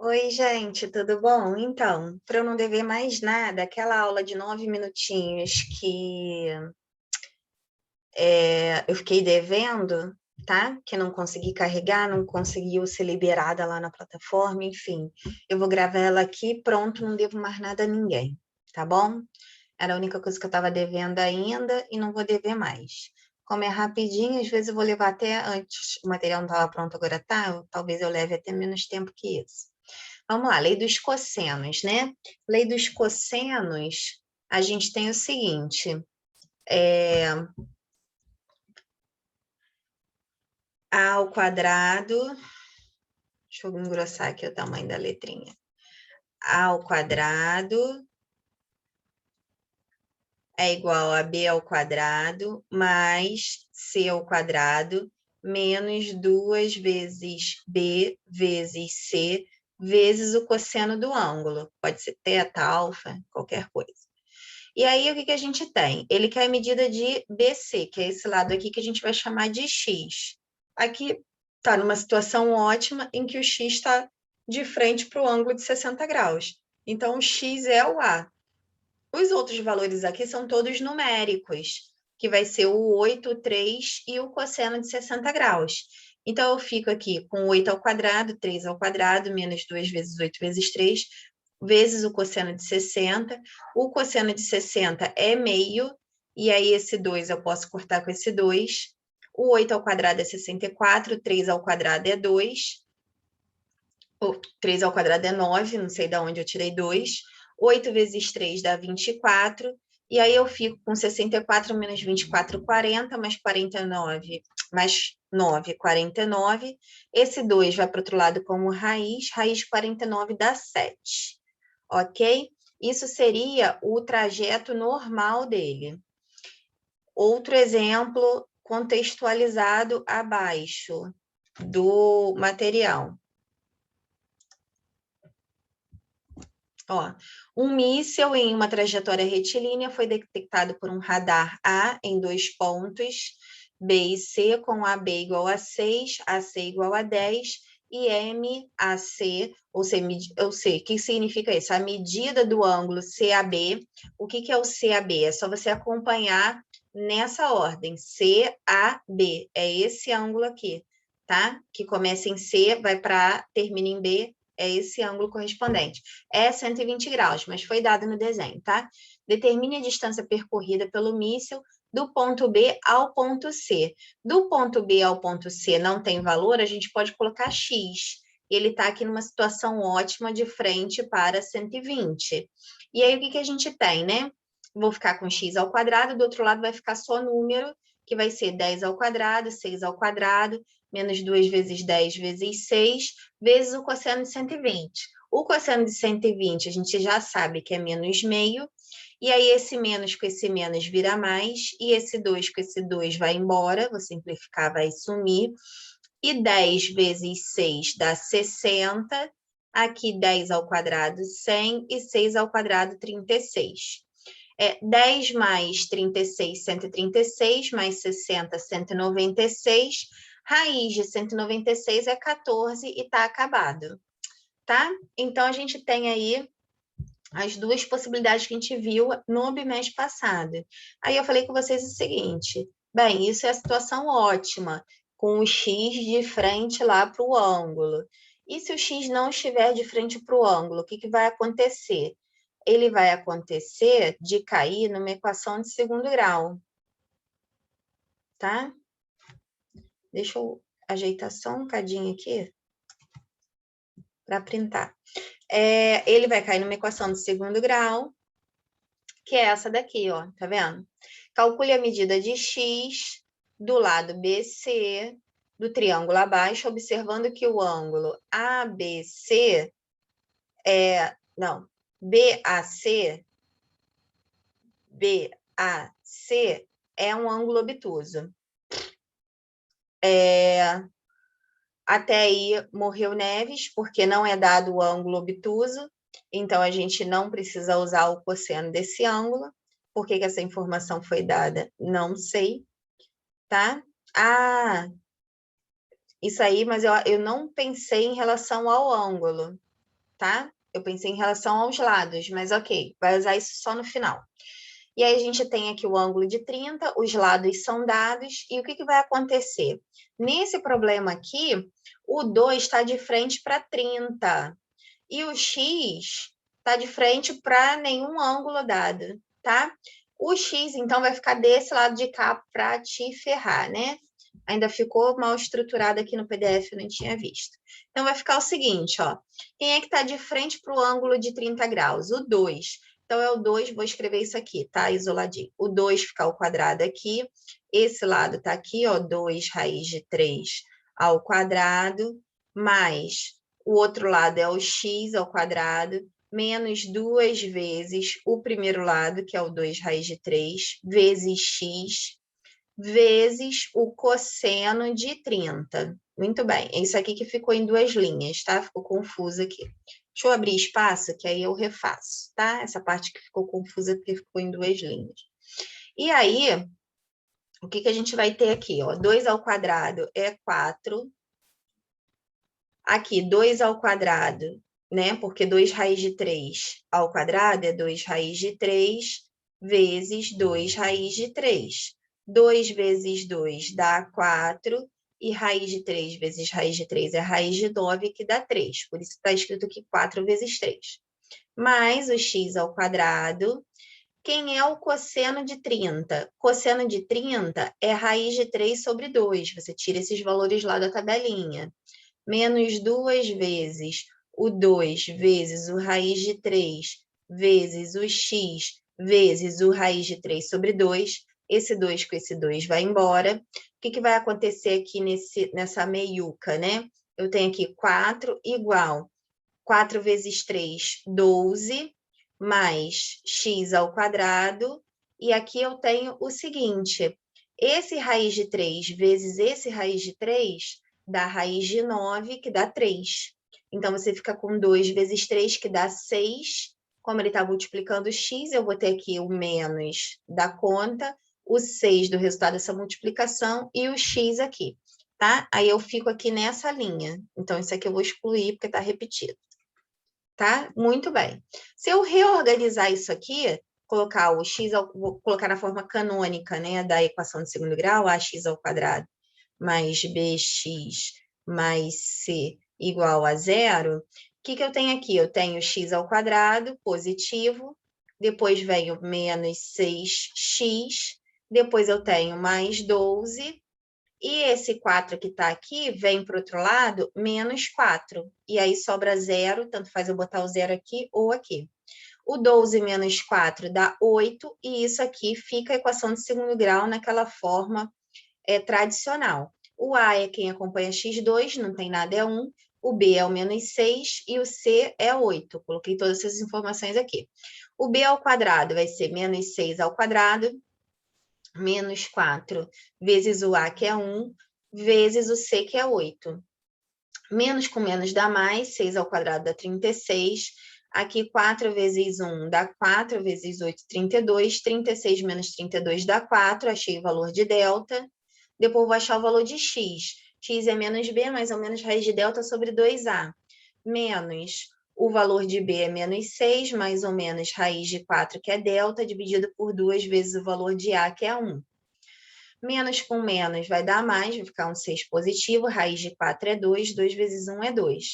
Oi, gente, tudo bom? Então, para eu não dever mais nada, aquela aula de 9 minutinhos que eu fiquei devendo, tá? Que não consegui carregar, não conseguiu ser liberada lá na plataforma, enfim. Eu vou gravar ela aqui, pronto, não devo mais nada a ninguém, tá bom? Era a única coisa que eu estava devendo ainda e não vou dever mais. Como é rapidinho, às vezes eu vou levar até antes, o material não estava pronto, agora tá, talvez eu leve até menos tempo que isso. Vamos lá, lei dos cossenos, né? Lei dos cossenos, a gente tem o seguinte, a ao quadrado, deixa eu engrossar aqui o tamanho da letrinha, a ao quadrado é igual a b ao quadrado mais c ao quadrado menos 2 vezes b vezes c vezes o cosseno do ângulo. Pode ser teta, alfa, qualquer coisa. E aí, o que que a gente tem? Ele quer a medida de BC, que é esse lado aqui que a gente vai chamar de X. Aqui está numa situação ótima em que o X está de frente para o ângulo de 60 graus. Então, o X é o A. Os outros valores aqui são todos numéricos, que vai ser o 8, o 3 e o cosseno de 60 graus. Então, eu fico aqui com 8 ao quadrado, 3 ao quadrado, menos 2 vezes 8 vezes 3, vezes o cosseno de 60. O cosseno de 60 é meio, e aí esse 2 eu posso cortar com esse 2. O 8 ao quadrado é 64, 3 ao quadrado é 2. O 3 ao quadrado é 9, não sei de onde eu tirei 2. 8 vezes 3 dá 24. E aí eu fico com 64 menos 24, 40, mais 49, mais 9, 49. Esse 2 vai para o outro lado como raiz. Raiz de 49 dá 7. Ok? Isso seria o trajeto normal dele. Outro exemplo contextualizado abaixo do material. Ó, um míssil em uma trajetória retilínea foi detectado por um radar A em 2 pontos, B e C, com AB igual a 6, AC igual a 10 e MAC, ou C, o que significa isso? A medida do ângulo CAB. O que é o CAB? É só você acompanhar nessa ordem, CAB, é esse ângulo aqui, tá? Que começa em C, vai para A, termina em B, é esse ângulo correspondente. É 120 graus, mas foi dado no desenho, tá? Determine a distância percorrida pelo míssil do ponto B ao ponto C. Do ponto B ao ponto C não tem valor, a gente pode colocar X. Ele está aqui numa situação ótima de frente para 120. E aí, o que a gente tem, né? Vou ficar com x ao quadrado, do outro lado vai ficar só número, que vai ser 10 ao quadrado, 6 ao quadrado, menos 2 vezes 10 vezes 6, vezes o cosseno de 120. O cosseno de 120 a gente já sabe que é menos meio, e aí esse menos com esse menos vira mais, e esse 2 com esse 2 vai embora, vou simplificar, vai sumir, e 10 vezes 6 dá 60, aqui 10 ao quadrado 100, e 6 ao quadrado 36. 10 mais 36, 136, mais 60, 196. Raiz de 196 é 14 e está acabado, tá? Então, a gente tem aí as duas possibilidades que a gente viu no bimestre passado. Aí eu falei com vocês o seguinte, bem, isso é a situação ótima, com o x de frente lá para o ângulo. E se o x não estiver de frente para o ângulo, o que vai acontecer? Ele vai acontecer de cair numa equação de segundo grau, tá? Deixa eu ajeitar só um cadinho aqui para printar. Ele vai cair numa equação de segundo grau, que é essa daqui, ó, tá vendo? Calcule a medida de x do lado BC do triângulo abaixo, observando que o ângulo ABC BAC é um ângulo obtuso. Até aí morreu Neves, porque não é dado o ângulo obtuso, então a gente não precisa usar o cosseno desse ângulo. Por que essa informação foi dada? Não sei, tá? Isso aí, mas eu não pensei em relação ao ângulo. tá? Eu pensei em relação aos lados, mas ok, vai usar isso só no final. E aí a gente tem aqui o ângulo de 30, os lados são dados, e o que vai acontecer? Nesse problema aqui, o 2 está de frente para 30, e o x está de frente para nenhum ângulo dado, tá? O x, então, vai ficar desse lado de cá para te ferrar, né? Ainda ficou mal estruturado aqui no PDF, eu não tinha visto. Então, vai ficar o seguinte, ó. Quem é que está de frente para o ângulo de 30 graus? O 2. Então, é o 2, vou escrever isso aqui, tá? Isoladinho. O 2 fica ao quadrado aqui. Esse lado tá aqui, ó, 2 raiz de 3 ao quadrado, mais o outro lado é o x ao quadrado, menos 2 vezes o primeiro lado, que é o 2 raiz de 3, vezes x, vezes o cosseno de 30. Muito bem, é isso aqui que ficou em duas linhas, tá? Ficou confuso aqui. Deixa eu abrir espaço, que aí eu refaço, tá? Essa parte que ficou confusa, porque ficou em duas linhas. E aí, o que a gente vai ter aqui, ó? 2 ao quadrado é 4. Aqui, 2 ao quadrado, né? Porque 2 raiz de 3 ao quadrado é 2 raiz de 3 vezes 2 raiz de 3. 2 vezes 2 dá 4, e raiz de 3 vezes raiz de 3 é raiz de 9, que dá 3. Por isso está escrito aqui 4 vezes 3. Mais o x ao quadrado. Quem é o cosseno de 30? Cosseno de 30 é raiz de 3 sobre 2. Você tira esses valores lá da tabelinha. Menos 2 vezes o 2 vezes o raiz de 3 vezes o x vezes o raiz de 3 sobre 2. Esse 2 com esse 2 vai embora. O que vai acontecer aqui nessa meiuca, né? Eu tenho aqui 4 igual 4 vezes 3, 12, mais x ao quadrado. E aqui eu tenho o seguinte, esse raiz de 3 vezes esse raiz de 3 dá raiz de 9, que dá 3. Então, você fica com 2 vezes 3, que dá 6. Como ele está multiplicando x, eu vou ter aqui o menos da conta, o 6 do resultado dessa multiplicação e o x aqui, tá? Aí eu fico aqui nessa linha. Então, isso aqui eu vou excluir, porque está repetido. Tá? Muito bem. Se eu reorganizar isso aqui, colocar o x, vou colocar na forma canônica, né, da equação de segundo grau, ax ao quadrado mais bx mais c igual a 0, o que eu tenho aqui? Eu tenho x ao quadrado, positivo, depois vem o menos 6x, depois eu tenho mais 12, e esse 4 que está aqui vem para o outro lado, menos 4. E aí sobra 0, tanto faz eu botar o 0 aqui ou aqui. O 12 menos 4 dá 8, e isso aqui fica a equação de segundo grau naquela forma tradicional. O A é quem acompanha x2, não tem nada, é 1. O B é o menos 6 e o C é 8. Coloquei todas essas informações aqui. O B ao quadrado vai ser menos 6 ao quadrado, menos 4 vezes o A, que é 1, vezes o C, que é 8. Menos com menos dá mais, 6 ao quadrado dá 36. Aqui, 4 vezes 1 dá 4, vezes 8, 32. 36 menos 32 dá 4, achei o valor de delta. Depois vou achar o valor de x. X é menos b, mais ou menos raiz de delta sobre 2a. Menos o valor de b é menos 6, mais ou menos raiz de 4, que é delta, dividido por 2 vezes o valor de a, que é 1. Menos com menos vai dar mais, vai ficar um 6 positivo, raiz de 4 é 2, 2 vezes 1 é 2.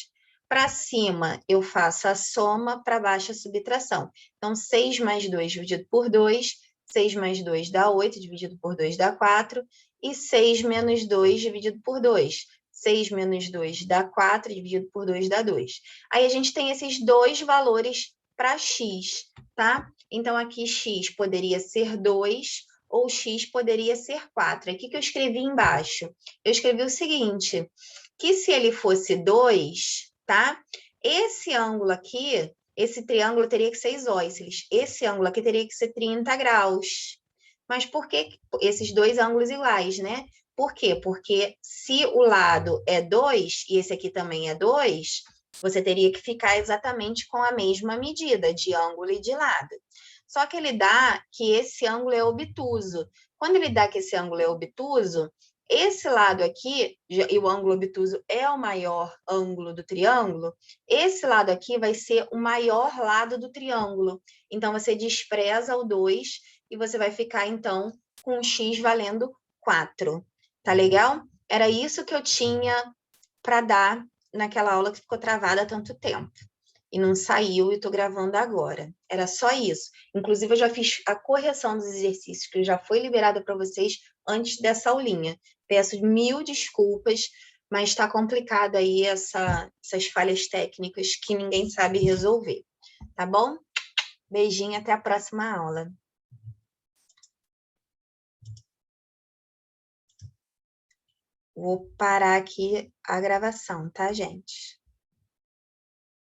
Para cima, eu faço a soma, para baixo a subtração. Então, 6 mais 2 dividido por 2, 6 mais 2 dá 8, dividido por 2 dá 4, e 6 menos 2 dividido por 2. 6 menos 2 dá 4, dividido por 2 dá 2. Aí a gente tem esses dois valores para x, tá? Então, aqui x poderia ser 2, ou x poderia ser 4. Aqui que eu escrevi embaixo. Eu escrevi o seguinte, que se ele fosse 2, tá? Esse ângulo aqui, esse triângulo teria que ser isósceles. Esse ângulo aqui teria que ser 30 graus. Mas por que esses dois ângulos iguais, né? Por quê? Porque se o lado é 2 e esse aqui também é 2, você teria que ficar exatamente com a mesma medida de ângulo e de lado. Só que ele dá que esse ângulo é obtuso. Quando ele dá que esse ângulo é obtuso, esse lado aqui, e o ângulo obtuso é o maior ângulo do triângulo, esse lado aqui vai ser o maior lado do triângulo. Então, você despreza o 2 e você vai ficar, então, com o x valendo 4. Tá legal? Era isso que eu tinha para dar naquela aula que ficou travada há tanto tempo. E não saiu e estou gravando agora. Era só isso. Inclusive, eu já fiz a correção dos exercícios, que já foi liberada para vocês antes dessa aulinha. Peço 1000 desculpas, mas está complicado aí essas falhas técnicas que ninguém sabe resolver. Tá bom? Beijinho, até a próxima aula. Vou parar aqui a gravação, tá, gente?